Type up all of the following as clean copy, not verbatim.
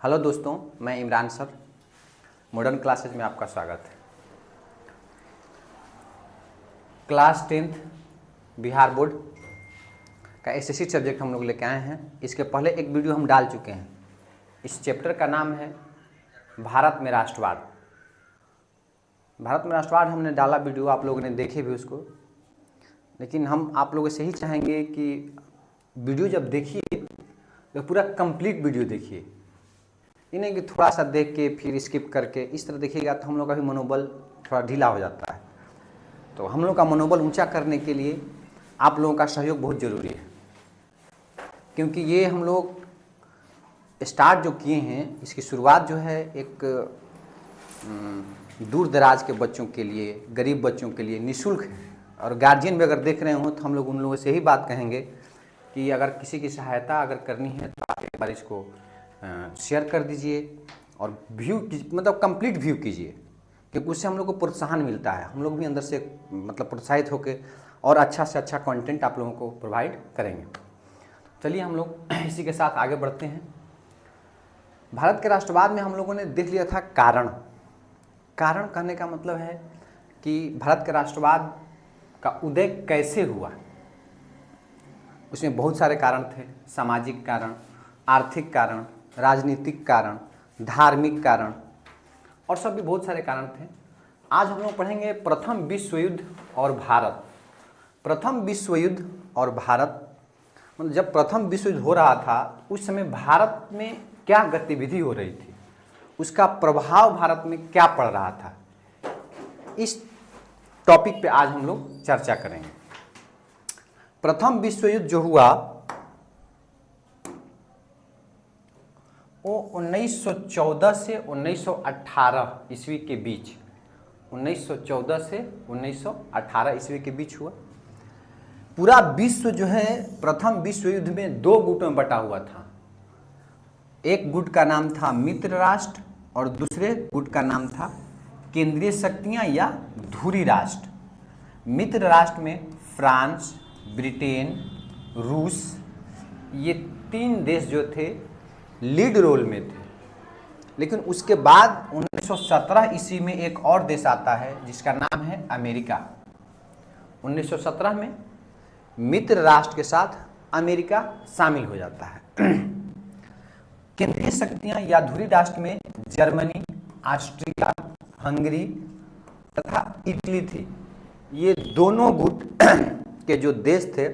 Hello दोस्तों, मैं Imran sir. Modern classes में आपका स्वागत है। क्लास 10th बिहार बोर्ड का एसएससी सब्जेक्ट हम लोग लेके आए हैं। इसके पहले एक वीडियो हम डाल चुके हैं। इस चैप्टर का नाम है भारत में राष्ट्रवाद। भारत में राष्ट्रवाद हमने डाला वीडियो, आप लोगों ने देखे भी उसको, लेकिन हम आप लोगों से ही चाहेंगे कि वीडियो जब देखिए तो पूरा कंप्लीट वीडियो देखिए। ये नहीं कि थोड़ा सा देख के फिर स्किप करके इस तरह देखिएगा तो हम लोग का भी मनोबल थोड़ा ढीला हो जाता है। तो हम लोग का मनोबल ऊंचा करने के लिए आप लोगों का सहयोग बहुत ज़रूरी है, क्योंकि ये हम लोग स्टार्ट जो किए हैं, इसकी शुरुआत जो है एक दूर दराज के बच्चों के लिए, गरीब बच्चों के लिए निःशुल्क है। और गार्जियन भी अगर देख रहे हो तो हम लोग उन लोगों से ही बात कहेंगे कि अगर किसी की सहायता अगर करनी है तो आप एक बार इसको शेयर कर दीजिए और व्यू मतलब कंप्लीट व्यू कीजिए, क्योंकि उससे हम लोग को प्रोत्साहन मिलता है। हम लोग भी अंदर से मतलब प्रोत्साहित होकर और अच्छा से अच्छा कंटेंट आप लोगों को प्रोवाइड करेंगे। चलिए हम लोग इसी के साथ आगे बढ़ते हैं। भारत के राष्ट्रवाद में हम लोगों ने देख लिया था कारण कहने का मतलब है कि भारत के राष्ट्रवाद का उदय कैसे हुआ। उसमें बहुत सारे कारण थे, सामाजिक कारण, आर्थिक कारण, राजनीतिक कारण, धार्मिक कारण और सब भी बहुत सारे कारण थे। आज हम लोग पढ़ेंगे प्रथम विश्व युद्ध और भारत। प्रथम विश्व युद्ध और भारत मतलब जब प्रथम विश्व युद्ध हो रहा था उस समय भारत में क्या गतिविधि हो रही थी, उसका प्रभाव भारत में क्या पड़ रहा था, इस टॉपिक पे आज हम लोग चर्चा करेंगे। प्रथम विश्व युद्ध जो हुआ वो 1914 से 1918 ईस्वी के बीच, 1914 से 1918 ईस्वी के बीच हुआ। पूरा विश्व जो है प्रथम विश्व युद्ध में दो गुटों में बटा हुआ था। एक गुट का नाम था मित्र राष्ट्र और दूसरे गुट का नाम था केंद्रीय शक्तियां या धुरी राष्ट्र। मित्र राष्ट्र में फ्रांस, ब्रिटेन, रूस, ये तीन देश जो थे लीड रोल में थे। लेकिन उसके बाद 1917 ईस्वी में एक और देश आता है जिसका नाम है अमेरिका। 1917 में मित्र राष्ट्र के साथ अमेरिका शामिल हो जाता है। केंद्रीय शक्तियां या धुरी राष्ट्र में जर्मनी, ऑस्ट्रिया, हंगरी तथा इटली थी। ये दोनों गुट के जो देश थे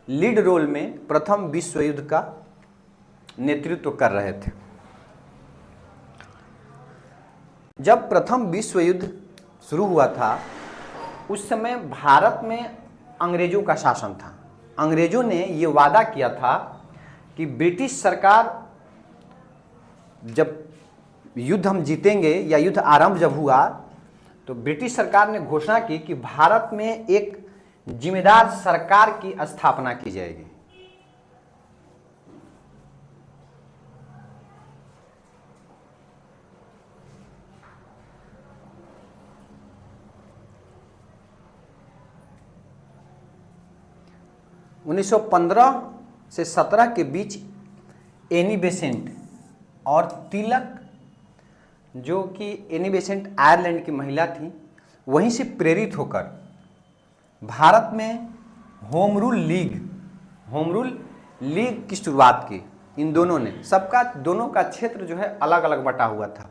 लीड रोल में प्रथम विश्व युद्ध का नेतृत्व कर रहे थे। जब प्रथम विश्व युद्ध शुरू हुआ था उस समय भारत में अंग्रेजों का शासन था। अंग्रेजों ने ये वादा किया था कि ब्रिटिश सरकार, जब युद्ध हम जीतेंगे या युद्ध आरंभ जब हुआ तो ब्रिटिश सरकार ने घोषणा की कि भारत में एक जिम्मेदार सरकार की स्थापना की जाएगी। उन्नीस 1915 से 17 के बीच एनी बेसेंट और तिलक, जो कि एनी बेसेंट आयरलैंड की महिला थी, वहीं से प्रेरित होकर भारत में होम रूल लीग की शुरुआत की। इन दोनों ने दोनों का क्षेत्र जो है अलग अलग बटा हुआ था।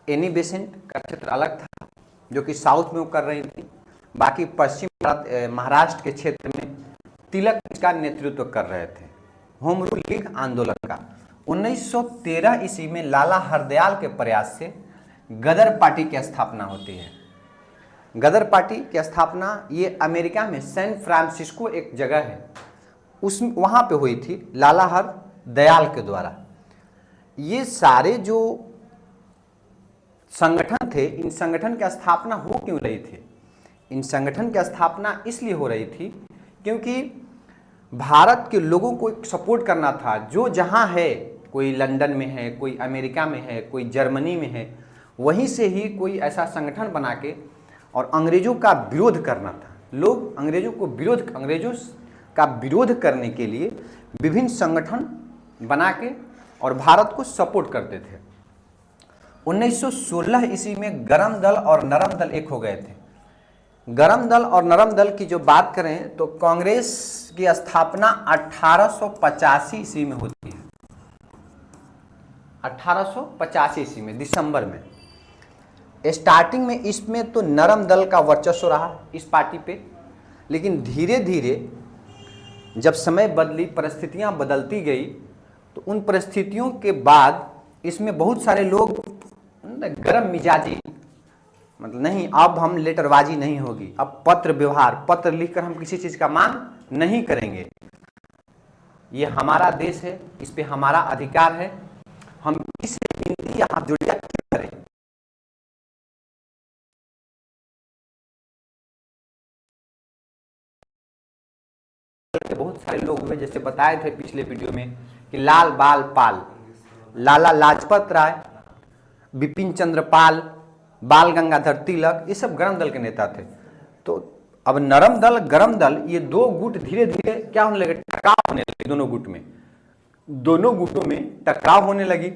एनी बेसेंट का क्षेत्र अलग था जो कि साउथ में वो कर रही थी, बाकी पश्चिम महाराष्ट्र के क्षेत्र में तिलक इसका नेतृत्व कर रहे थे, होम रूल लीग आंदोलन का। 1913 ईस्वी में लाला हरदयाल के प्रयास से गदर पार्टी की स्थापना होती है। गदर पार्टी की स्थापना ये अमेरिका में सैन फ्रांसिस्को एक जगह है, वहाँ पे हुई थी लाला हरदयाल के द्वारा। ये सारे जो संगठन थे, इन संगठन की स्थापना हो क्यों रही थी? इन संगठन की स्थापना इसलिए हो रही थी क्योंकि भारत के लोगों को सपोर्ट करना था। जो जहाँ है, कोई लंदन में है, कोई अमेरिका में है, कोई जर्मनी में है, वहीं से ही कोई ऐसा संगठन बना के और अंग्रेजों का विरोध करना था। लोग अंग्रेजों का विरोध करने के लिए विभिन्न संगठन बना के और भारत को सपोर्ट करते थे। 1916 ईस्वी में गरम दल और नरम दल एक हो गए थे। गरम दल और नरम दल की जो बात करें तो कांग्रेस की स्थापना 1885 ईस्वी में होती है। 1885 ईस्वी में दिसंबर में। स्टार्टिंग में इसमें तो नरम दल का वर्चस्व रहा इस पार्टी पे, लेकिन धीरे धीरे जब समय बदली, परिस्थितियां बदलती गई, तो उन परिस्थितियों के बाद इसमें बहुत सारे लोग गरम मिजाजी, मतलब नहीं अब हम लेटरबाजी नहीं होगी, अब पत्र व्यवहार, पत्र लिखकर हम किसी चीज का मांग नहीं करेंगे, ये हमारा देश है, इस पे हमारा अधिकार है, हम किसी विनती या हाथ जोड़िया क्यों करें। बहुत सारे लोग हुए, जैसे बताए थे पिछले वीडियो में कि लाल बाल पाल, लाला लाजपत राय, बिपिन चंद्र पाल, बाल गंगाधर तिलक, ये सब गरम दल के नेता थे। तो अब नरम दल, गरम दल, ये दो गुट धीरे धीरे क्या होने लगे, टकराव होने लगे दोनों गुट में, दोनों गुटों में टकराव होने लगी।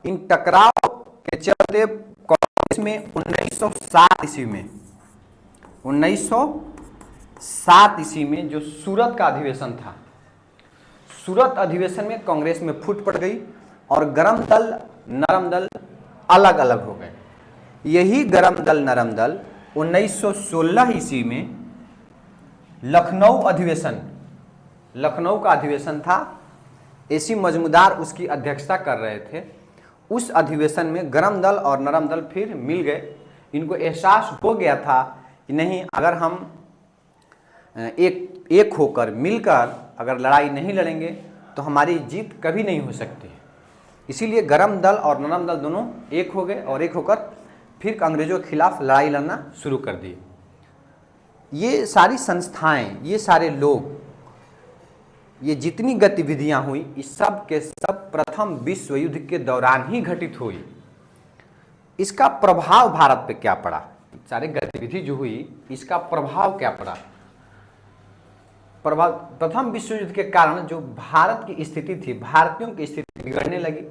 इन टकराव के चलते कांग्रेस में 1907 ईस्वी में, 1907 ईस्वी में जो सूरत का अधिवेशन था, सूरत अधिवेशन में कांग्रेस में फूट पड़ गई और गरम दल नरम दल अलग अलग हो गए। यही गरम दल नरम दल 1916 ईस्वी में लखनऊ अधिवेशन, लखनऊ का अधिवेशन था, एसी मजमूदार उसकी अध्यक्षता कर रहे थे। उस अधिवेशन में गरम दल और नरम दल फिर मिल गए। इनको एहसास हो गया था कि नहीं, अगर हम एक होकर मिलकर अगर लड़ाई नहीं लड़ेंगे तो हमारी जीत कभी नहीं हो सकती। इसीलिए गरम दल और नरम दल दोनों एक हो गए और एक होकर फिर अंग्रेजों के खिलाफ लड़ाई लड़ना शुरू कर दिए। ये सारी संस्थाएं, ये सारे लोग, ये जितनी गतिविधियां हुई, इस सब के सब प्रथम विश्व युद्ध के दौरान ही घटित हुई। इसका प्रभाव भारत पे क्या पड़ा, सारे गतिविधि जो हुई इसका प्रभाव क्या पड़ा। प्रभाव, प्रथम विश्व युद्ध के कारण जो भारत की स्थिति थी, भारतीयों की स्थिति बिगड़ने लगी।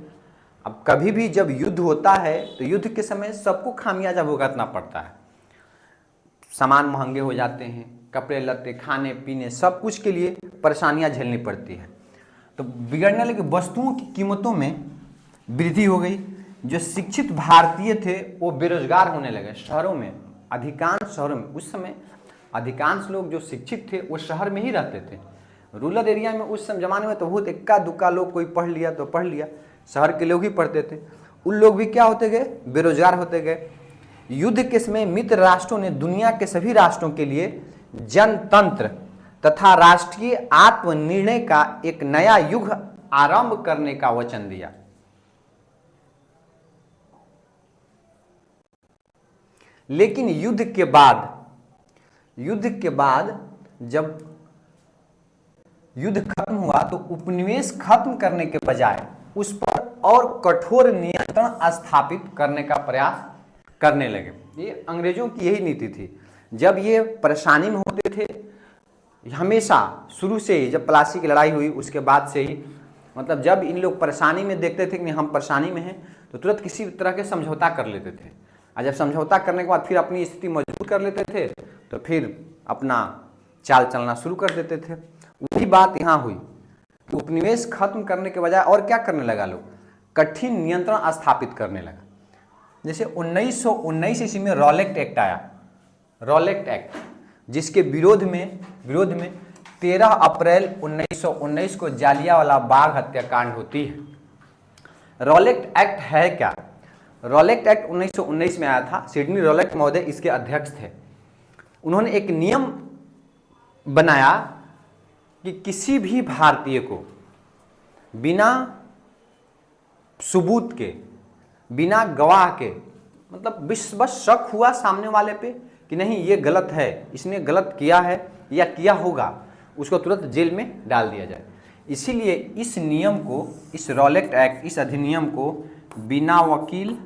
अब कभी भी जब युद्ध होता है तो युद्ध के समय सबको खामियाजा भुगतना पड़ता है, सामान महंगे हो जाते हैं, कपड़े लत्ते, खाने पीने, सब कुछ के लिए परेशानियां झेलनी पड़ती है। तो बिगड़ने लगी, वस्तुओं की कीमतों में वृद्धि हो गई। जो शिक्षित भारतीय थे वो बेरोजगार होने लगे शहरों में, अधिकांश शहरों में। उस समय अधिकांश लोग जो शिक्षित थे वो शहर में ही रहते थे। रूरल एरिया में उस समय जमाने में तो बहुत इक्का दुक्का लोग, कोई पढ़ लिया तो पढ़ लिया, शहर के लोग ही पढ़ते थे। उन लोग भी क्या होते गए, बेरोजगार होते गए। युद्ध के समय मित्र राष्ट्रों ने दुनिया के सभी राष्ट्रों के लिए जनतंत्र तथा राष्ट्रीय आत्मनिर्णय का एक नया युग आरंभ करने का वचन दिया। लेकिन युद्ध के बाद जब युद्ध खत्म हुआ तो उपनिवेश खत्म करने के बजाय उस पर और कठोर नियंत्रण स्थापित करने का प्रयास करने लगे। ये अंग्रेजों की यही नीति थी। जब ये परेशानी में होते थे, हमेशा शुरू से ही, जब प्लासी की लड़ाई हुई उसके बाद से ही, मतलब जब इन लोग परेशानी में देखते थे कि हम परेशानी में हैं तो तुरंत किसी तरह के समझौता कर लेते थे। और जब समझौता करने के बाद फिर अपनी स्थिति मजबूत कर लेते थे तो फिर अपना चाल चलना शुरू कर देते थे। वही बात यहाँ हुई कि उपनिवेश खत्म करने के बजाय और क्या करने लगा, लोग कठिन नियंत्रण स्थापित करने लगा। जैसे 1919 ईस्वी में रॉलेट एक्ट आया, रॉलेट एक्ट, जिसके विरोध में 13 अप्रैल 1919 को जालियांवाला बाग हत्याकांड होती है। रॉलेट एक्ट है क्या? रॉलेट एक्ट 1919 में आया था। सिडनी रॉलेट महोदय इसके अध्यक्ष थे। उन्होंने एक नियम बनाया कि किसी भी भारतीय को बिना सबूत के, बिना गवाह के, मतलब बस शक हुआ सामने वाले पे कि नहीं ये गलत है, इसने गलत किया है या किया होगा, उसको तुरंत जेल में डाल दिया जाए। इसीलिए इस नियम को, इस रॉलेट एक्ट, इस अधिनियम को बिना वकील,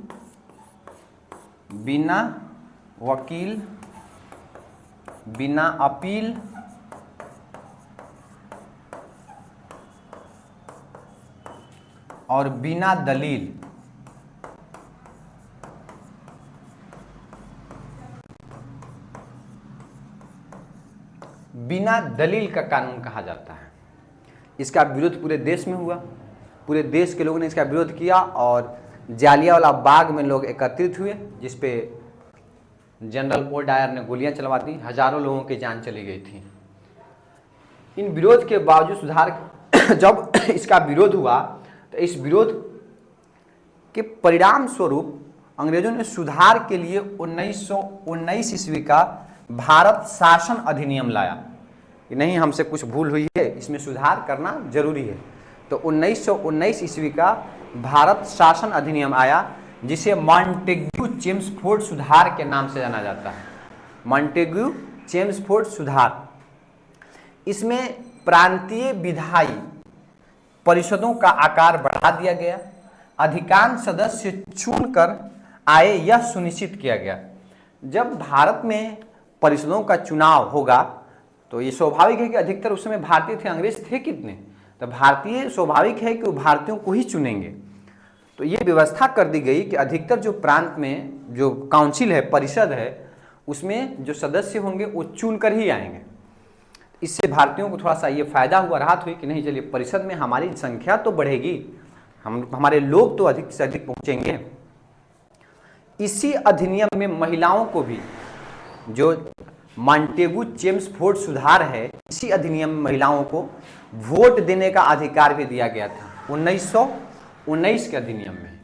बिना अपील, और बिना दलील का कानून कहा जाता है। इसका विरोध पूरे देश में हुआ, पूरे देश के लोगों ने इसका विरोध किया और जालियांवाला बाग में लोग एकत्रित हुए, जिस पे जनरल ओ डायर ने गोलियां चलवा दी, हजारों लोगों की जान चली गई थी। इन विरोध के बावजूद जब इसका विरोध हुआ तो इस विरोध के परिणाम स्वरूप अंग्रेजों ने सुधार के लिए 1919 ईस्वी का भारत शासन अधिनियम लाया कि नहीं, हमसे कुछ भूल हुई है, इसमें सुधार करना जरूरी है। तो 1919 ईस्वी का भारत शासन अधिनियम आया, जिसे मॉन्टेग्यू चेम्सफोर्ड सुधार के नाम से जाना जाता है। मॉन्टेग्यू चेम्सफोर्ड सुधार। इसमें प्रांतीय विधायी परिषदों का आकार बढ़ा दिया गया, अधिकांश सदस्य चुनकर आए, यह सुनिश्चित किया गया। जब भारत में परिषदों का चुनाव होगा तो ये स्वाभाविक है कि अधिकतर उस समय भारतीय थे, अंग्रेज थे कितने, तो भारतीय स्वाभाविक है कि वो भारतीयों को ही चुनेंगे। तो ये व्यवस्था कर दी गई कि अधिकतर जो प्रांत में जो काउंसिल है, परिषद है, उसमें जो सदस्य होंगे वो चुनकर ही आएंगे। इससे भारतीयों को थोड़ा सा ये फायदा हुआ, राहत हुई कि नहीं, चलिए परिषद में हमारी संख्या तो बढ़ेगी, हमारे लोग तो अधिक से अधिक पहुंचेंगे। इसी अधिनियम में महिलाओं को भी, जो मॉन्टेग्यू चेम्सफोर्ड सुधार है, इसी अधिनियम में महिलाओं को वोट देने का अधिकार भी दिया गया था 1919 के अधिनियम में।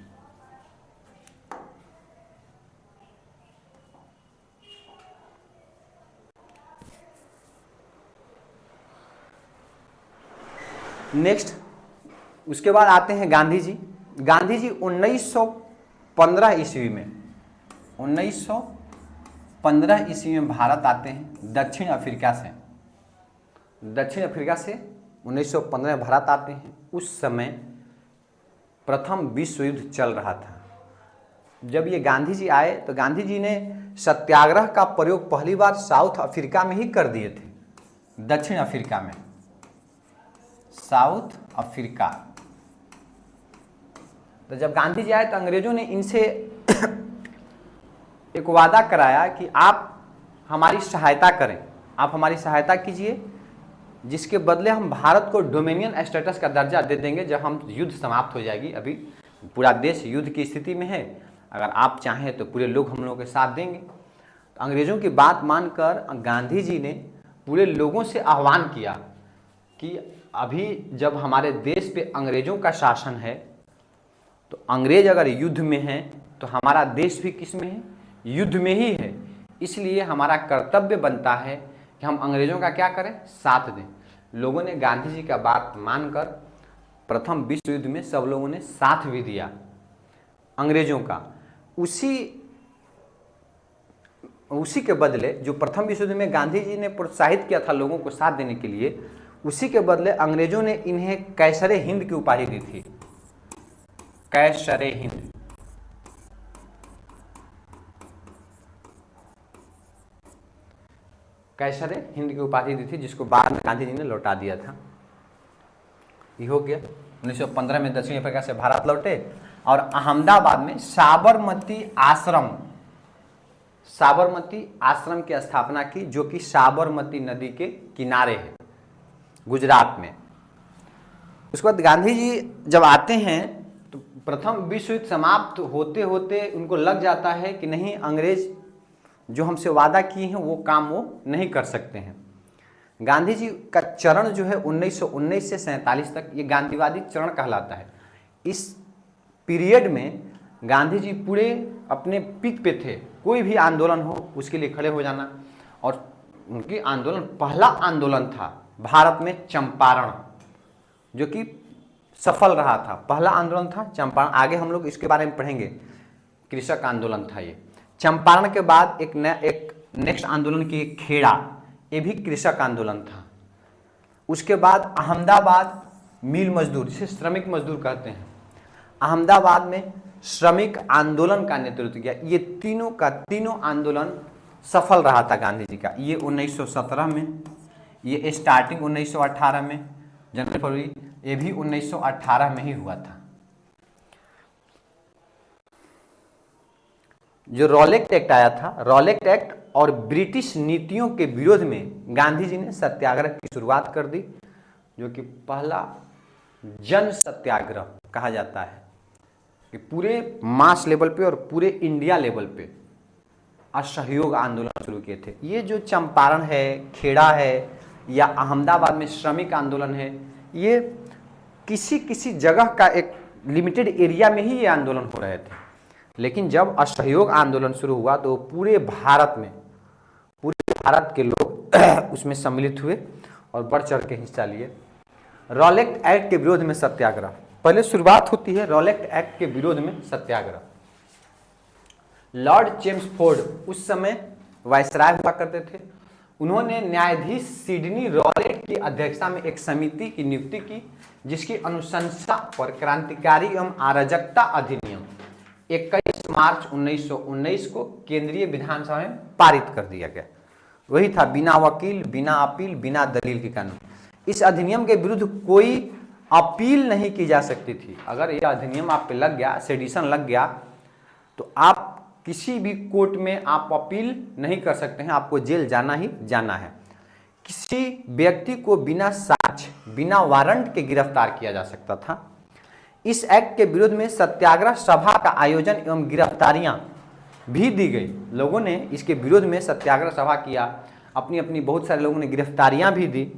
नेक्स्ट उसके बाद आते हैं गांधी जी। गांधी जी 1915 ईस्वी में 1915 ईस्वी में भारत आते हैं दक्षिण अफ्रीका से। 1915 में भारत आते हैं। उस समय प्रथम विश्व युद्ध चल रहा था। जब ये गांधी जी आए तो गांधी जी ने सत्याग्रह का प्रयोग पहली बार साउथ अफ्रीका में ही कर दिए थे, दक्षिण अफ्रीका में, साउथ अफ्रीका। तो जब गांधी जी आए तो अंग्रेजों ने इनसे एक वादा कराया कि आप हमारी सहायता करें, आप हमारी सहायता कीजिए, जिसके बदले हम भारत को डोमिनियन स्टेटस का दर्जा दे देंगे जब हम युद्ध समाप्त हो जाएगी। अभी पूरा देश युद्ध की स्थिति में है, अगर आप चाहें तो पूरे लोग हम लोगों के साथ देंगे। तो अंग्रेजों की बात मानकर गांधी जी ने पूरे लोगों से आह्वान किया कि अभी जब हमारे देश पे अंग्रेजों का शासन है, तो अंग्रेज अगर युद्ध में हैं तो हमारा देश भी किस में है, युद्ध में ही है। इसलिए हमारा कर्तव्य बनता है कि हम अंग्रेजों का क्या करें, साथ दें। लोगों ने गांधी जी का बात मानकर प्रथम विश्व युद्ध में सब लोगों ने साथ भी दिया अंग्रेजों का। उसी के बदले जो प्रथम विश्व युद्ध में गांधी जी ने प्रोत्साहित किया था लोगों को साथ देने के लिए, उसी के बदले अंग्रेजों ने इन्हें कैसरे हिंद की उपाधि दी थी। कैसरे हिंद। कैसरे हिंद की उपाधि दी थी, जिसको बाद में गांधी जी ने लौटा दिया था। ये हो गया। 1915 में दक्षिण अफ्रीका से भारत लौटे और अहमदाबाद में साबरमती आश्रम की स्थापना की, जो कि साबरमती नदी के किनारे है, गुजरात में। उसके बाद गांधी जी जब आते हैं तो प्रथम विश्व युद्ध समाप्त होते होते उनको लग जाता है कि नहीं, अंग्रेज जो हमसे वादा किए हैं वो काम वो नहीं कर सकते हैं। गांधी जी का चरण जो है 1919 से 47 तक, ये गांधीवादी चरण कहलाता है। इस पीरियड में गांधी जी पूरे अपने पीक पे थे, कोई भी आंदोलन हो उसके लिए खड़े हो जाना। और उनकी आंदोलन, पहला आंदोलन था भारत में चंपारण, जो कि सफल रहा था। पहला आंदोलन था चंपारण। आगे हम लोग इसके बारे में पढ़ेंगे। कृषक आंदोलन था ये। चंपारण के बाद एक नेक्स्ट आंदोलन की खेड़ा, ये भी कृषक आंदोलन था। उसके बाद अहमदाबाद मिल मजदूर, जिसे श्रमिक मजदूर कहते हैं, अहमदाबाद में श्रमिक आंदोलन का नेतृत्व किया। ये तीनों का तीनों आंदोलन सफल रहा था गांधी जी का। ये 1917 में, ये स्टार्टिंग 1918 में, जनवरी फरवरी, ये भी 1918 में ही हुआ था। जो रॉलेट एक्ट आया था, रॉलेट एक्ट और ब्रिटिश नीतियों के विरोध में गांधी जी ने सत्याग्रह की शुरुआत कर दी, जो कि पहला जन सत्याग्रह कहा जाता है, कि पूरे मास लेवल पे और पूरे इंडिया लेवल पे असहयोग आंदोलन शुरू किए थे। ये जो चंपारण है, खेड़ा है या अहमदाबाद में श्रमिक आंदोलन है, ये किसी किसी जगह का एक लिमिटेड एरिया में ही ये आंदोलन हो रहे थे। लेकिन जब असहयोग आंदोलन शुरू हुआ तो पूरे भारत के लोग उसमें सम्मिलित हुए और बढ़ चढ़ के हिस्सा लिए। रॉलेट एक्ट के विरोध में सत्याग्रह, पहले शुरुआत होती है रॉलेट एक्ट के विरोध में सत्याग्रह। लॉर्ड चेम्सफोर्ड उस समय वायसराय हुआ करते थे। उन्होंने न्यायाधीश सिडनी रॉलेट की अध्यक्षता में एक समिति की नियुक्ति की, जिसकी अनुशंसा पर क्रांतिकारी एवं अराजकता अधिनियम 21 मार्च 1919 को केंद्रीय विधानसभा में पारित कर दिया गया। वही था बिना वकील, बिना अपील, बिना दलील के कानून। इस अधिनियम के विरुद्ध कोई अपील नहीं की जा सकती थी। अगर यह अधिनियम आप पे लग गया, सेडिशन लग गया, तो आप किसी भी कोर्ट में आप अपील नहीं कर सकते हैं, आपको जेल जाना ही जाना है। किसी व्यक्ति को बिना साक्ष्य, बिना वारंट के गिरफ्तार किया जा सकता था। इस एक्ट के विरोध में सत्याग्रह सभा का आयोजन एवं गिरफ्तारियां भी दी गई। लोगों ने इसके विरोध में सत्याग्रह सभा किया, अपनी अपनी बहुत सारे लोगों ने गिरफ्तारियां भी दी।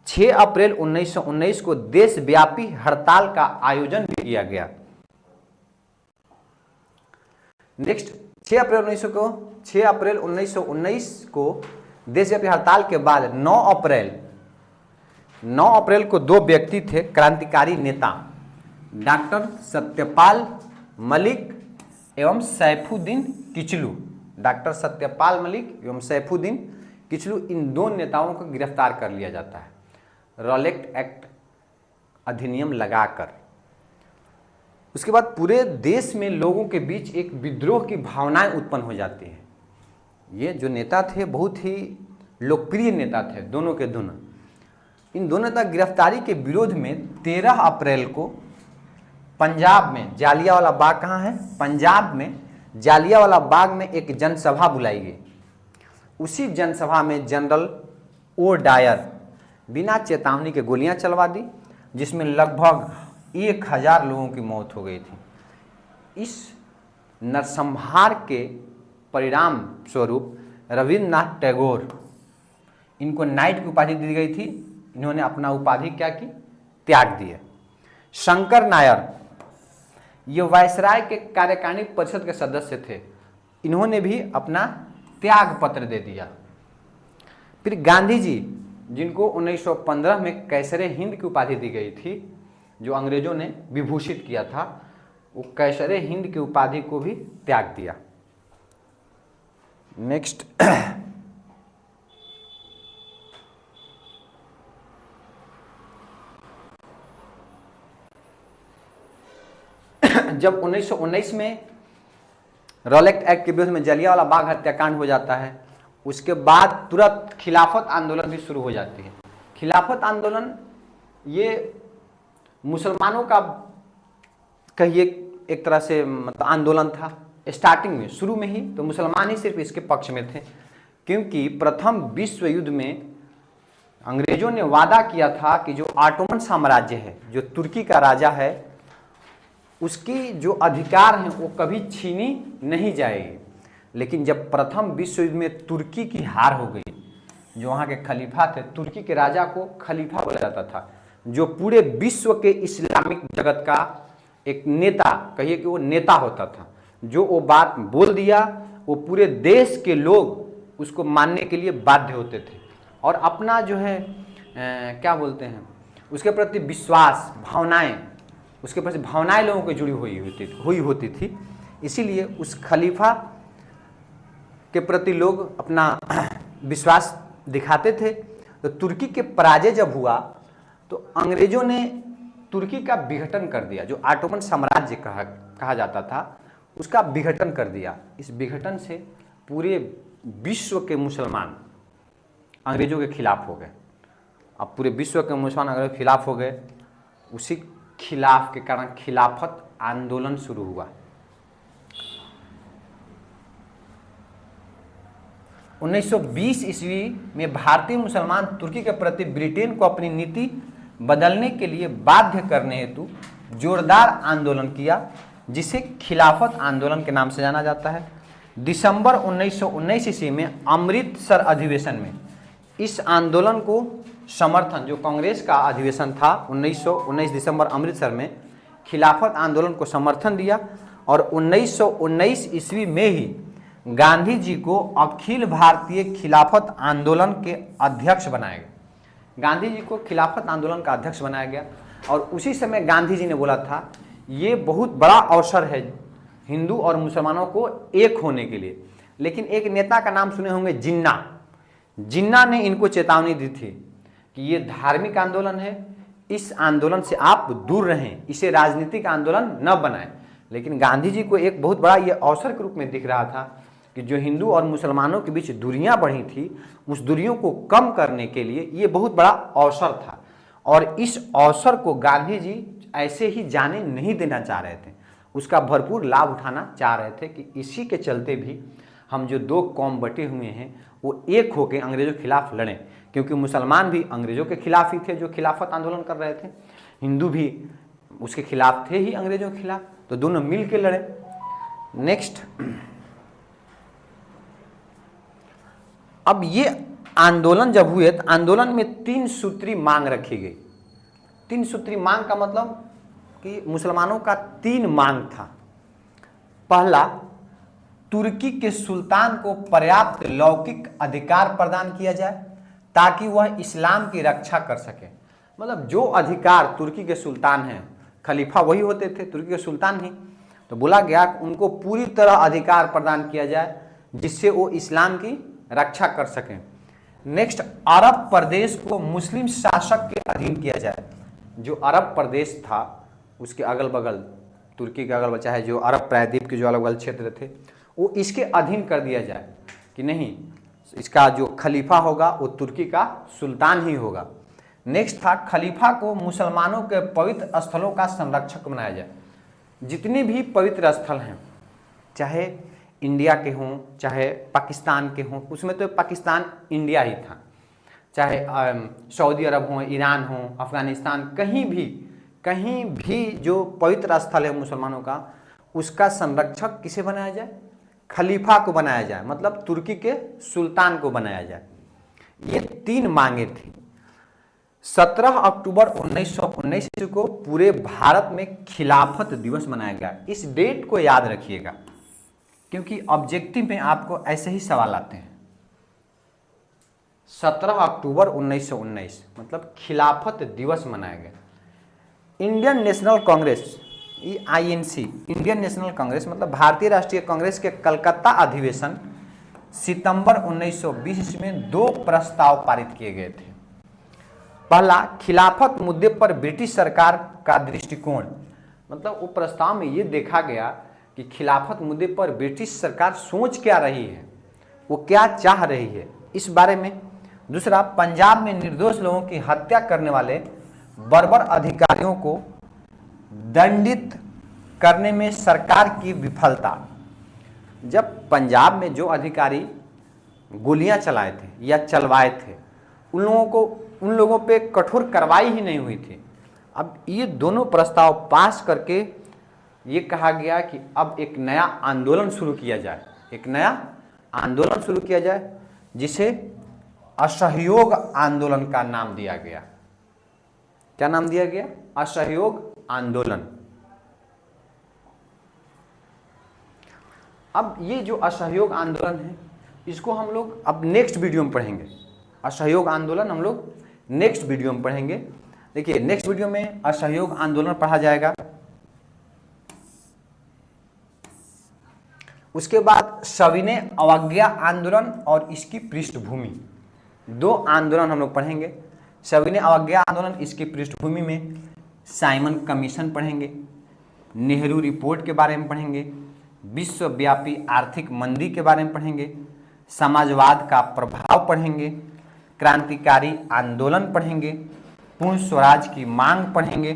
6 अप्रैल 1919 को देशव्यापी हड़ताल का आयोजन भी किया गया। नेक्स्ट 6 अप्रैल 1919 को देशव्यापी हड़ताल के बाद 9 अप्रैल को 2 व्यक्ति थे, क्रांतिकारी नेता, डॉक्टर सत्यपाल मलिक एवं सैफुद्दीन किचलू। डॉक्टर सत्यपाल मलिक एवं सैफुद्दीन किचलू, इन 2 नेताओं को गिरफ्तार कर लिया जाता है रॉलेट एक्ट अधिनियम लगाकर। उसके बाद पूरे देश में लोगों के बीच एक विद्रोह की भावनाएं उत्पन्न हो जाती हैं। ये जो नेता थे बहुत ही लोकप्रिय नेता थे, दोनों के दोनों। इन दोनों नेता गिरफ्तारी के विरोध में 13 अप्रैल को पंजाब में जालियांवाला बाग, कहाँ है? पंजाब में जालियांवाला बाग में एक जनसभा बुलाई गई। उसी जनसभा में जनरल ओ डायर बिना चेतावनी के गोलियां चलवा दी, जिसमें लगभग 1000 लोगों की मौत हो गई थी। इस नरसंहार के परिणाम स्वरूप रविंद्रनाथ टैगोर, इनको नाइट की उपाधि दी गई थी। इन्होंने अपना उपाधि क्या की? त्याग दिए। शंकर नायर, ये वायसराय के कार्यकारिणी परिषद के सदस्य थे, इन्होंने भी अपना त्याग पत्र दे दिया। फिर गांधी जी, जिनको 1915 में कैसरे हिंद की उपाधि दी गई थी, जो अंग्रेजों ने विभूषित किया था, वो कैसरे हिंद की उपाधि को भी त्याग दिया। नेक्स्ट जब 1919 में रॉलेट एक्ट के विरोध में जलियांवाला बाग हत्याकांड हो जाता है, उसके बाद तुरंत खिलाफत आंदोलन भी शुरू हो जाती है। खिलाफत आंदोलन ये मुसलमानों का कहिए एक तरह से मतलब आंदोलन था। स्टार्टिंग में, शुरू में ही तो मुसलमान ही सिर्फ इसके पक्ष में थे, क्योंकि प्रथम विश्व युद्ध में अंग्रेजों ने वादा किया था कि जो ऑटोमन साम्राज्य है, जो तुर्की का राजा है, उसकी जो अधिकार हैं वो कभी छीनी नहीं जाएगी। लेकिन जब प्रथम विश्व युद्ध में तुर्की की हार हो गई, जो वहाँ के खलीफा थे, तुर्की के राजा को खलीफा बोला जाता था, जो पूरे विश्व के इस्लामिक जगत का एक नेता, कहिए कि वो नेता होता था, जो वो बात बोल दिया, वो पूरे देश के लोग उसको मानने के लिए बाध्य होते थे और अपना जो है क्या बोलते हैं, उसके प्रति विश्वास, भावनाएं, उसके प्रति भावनाएं लोगों की जुड़ी हुई होती थी। इसीलिए उस खलीफा के प्रति लोग अपना विश्वास दिखाते थे। तो तुर्की के पराजय जब हुआ तो अंग्रेजों ने तुर्की का विघटन कर दिया, जो ऑटोमन साम्राज्य कहा जाता था, उसका विघटन कर दिया। इस विघटन से पूरे विश्व के मुसलमान अंग्रेजों के खिलाफ हो गए। अब पूरे विश्व के मुसलमान अंग्रेजों के खिलाफ हो गए। उसी खिलाफ के कारण खिलाफत आंदोलन शुरू हुआ। 1920 ईस्वी में भारतीय मुसलमान तुर्की के प्रति ब्रिटेन को अपनी नीति बदलने के लिए बाध्य करने हेतु जोरदार आंदोलन किया, जिसे खिलाफत आंदोलन के नाम से जाना जाता है। दिसंबर 1919 ईस्वी में अमृतसर अधिवेशन में इस आंदोलन को समर्थन, जो कांग्रेस का अधिवेशन था 1919 दिसंबर अमृतसर में, खिलाफत आंदोलन को समर्थन दिया और 1919 ईस्वी में ही गांधी जी को अखिल भारतीय खिलाफत आंदोलन के अध्यक्ष बनाया गया। गांधी जी को खिलाफत आंदोलन का अध्यक्ष बनाया गया और उसी समय गांधी जी ने बोला था ये बहुत बड़ा अवसर है हिंदू और मुसलमानों को एक होने के लिए। लेकिन एक नेता का नाम सुने होंगे, जिन्ना ने इनको चेतावनी दी थी कि ये धार्मिक आंदोलन है, इस आंदोलन से आप दूर रहें, इसे राजनीतिक आंदोलन न बनाएं। लेकिन गांधी जी को एक बहुत बड़ा ये अवसर के रूप में दिख रहा था कि जो हिंदू और मुसलमानों के बीच दूरियां बढ़ी थी, उस दूरियों को कम करने के लिए ये बहुत बड़ा अवसर था और इस अवसर को गांधी जी ऐसे ही जाने नहीं देना चाह रहे थे, उसका भरपूर लाभ उठाना चाह रहे थे कि इसी के चलते भी हम जो दो कौम बटे हुए हैं वो एक होकर अंग्रेजों के खिलाफ लड़ें, क्योंकि मुसलमान भी अंग्रेजों के खिलाफ ही थे जो खिलाफत आंदोलन कर रहे थे, हिंदू भी उसके खिलाफ थे ही अंग्रेजों के खिलाफ, तो दोनों मिल के लड़े। नेक्स्ट, अब ये आंदोलन जब हुए तो आंदोलन में 3 सूत्री मांग रखी गई। 3 सूत्री मांग का मतलब कि मुसलमानों का 3 मांग था। पहला, तुर्की के सुल्तान को पर्याप्त लौकिक अधिकार प्रदान किया जाए ताकि वह इस्लाम की रक्षा कर सके। मतलब जो अधिकार तुर्की के सुल्तान हैं, खलीफा वही होते थे, तुर्की के सुल्तान ही, तो बोला गया कि उनको पूरी तरह अधिकार प्रदान किया जाए जिससे वो इस्लाम की रक्षा कर सकें। नेक्स्ट, अरब प्रदेश को मुस्लिम शासक के अधीन किया जाए। जो अरब प्रदेश था उसके अगल बगल, तुर्की के अगल बगल, चाहे जो अरब प्रायद्वीप के जो अलग अलग क्षेत्र थे वो इसके अधीन कर दिया जाए कि नहीं, इसका जो खलीफा होगा वो तुर्की का सुल्तान ही होगा। नेक्स्ट था, खलीफा को मुसलमानों के पवित्र स्थलों का संरक्षक बनाया जाए। जितने भी पवित्र स्थल हैं, चाहे इंडिया के हों चाहे पाकिस्तान के हों, उसमें तो पाकिस्तान इंडिया ही था, चाहे सऊदी अरब हो, ईरान हो, अफगानिस्तान, कहीं भी जो पवित्र स्थल है मुसलमानों का, उसका संरक्षक किसे बनाया जाए? खलीफा को बनाया जाए, मतलब तुर्की के सुल्तान को बनाया जाए। ये 3 मांगे थी। 17 अक्टूबर 1919 को पूरे भारत में खिलाफत दिवस मनाया गया। इस डेट को याद रखिएगा क्योंकि ऑब्जेक्टिव में आपको ऐसे ही सवाल आते हैं। 17 अक्टूबर 1919 मतलब खिलाफत दिवस मनाया गया। Indian national Congress, INC, Indian national Congress मतलब भारतीय राष्ट्रीय कांग्रेस के कलकत्ता अधिवेशन सितंबर 1920 ईस्वी में 2 प्रस्ताव पारित किए गए थे। पहला, खिलाफत मुद्दे पर ब्रिटिश सरकार का दृष्टिकोण, मतलब वो प्रस्ताव में ये देखा गया कि खिलाफत मुद्दे पर ब्रिटिश सरकार सोच क्या रही है, वो क्या चाह रही है इस बारे में। दूसरा, पंजाब में निर्दोष लोगों की हत्या करने वाले बर्बर अधिकारियों को दंडित करने में सरकार की विफलता। जब पंजाब में जो अधिकारी गोलियां चलाए थे या चलवाए थे उन लोगों पे कठोर कार्रवाई ही नहीं हुई थी। अब ये दोनों प्रस्ताव पास करके ये कहा गया कि अब एक नया आंदोलन शुरू किया जाए, जिसे असहयोग आंदोलन का नाम दिया गया। क्या नाम दिया गया? असहयोग आंदोलन। अब ये जो असहयोग आंदोलन है इसको हम लोग अब नेक्स्ट वीडियो में पढ़ेंगे। असहयोग आंदोलन हम लोग नेक्स्ट वीडियो में पढ़ेंगे। देखिए, नेक्स्ट वीडियो में असहयोग आंदोलन पढ़ा जाएगा। उसके बाद सविनय अवज्ञा आंदोलन और इसकी पृष्ठभूमि, 2 आंदोलन हम लोग पढ़ेंगे। सविनय अवज्ञा आंदोलन, इसकी पृष्ठभूमि में साइमन कमीशन पढ़ेंगे, नेहरू रिपोर्ट के बारे में पढ़ेंगे, विश्वव्यापी आर्थिक मंदी के बारे में पढ़ेंगे, समाजवाद का प्रभाव पढ़ेंगे, क्रांतिकारी आंदोलन पढ़ेंगे, पूर्ण स्वराज की मांग पढ़ेंगे,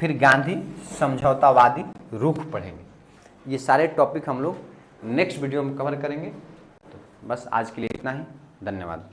फिर गांधी समझौतावादी रुख पढ़ेंगे। ये सारे टॉपिक हम लोग नेक्स्ट वीडियो में कवर करेंगे। तो बस आज के लिए इतना ही, धन्यवाद।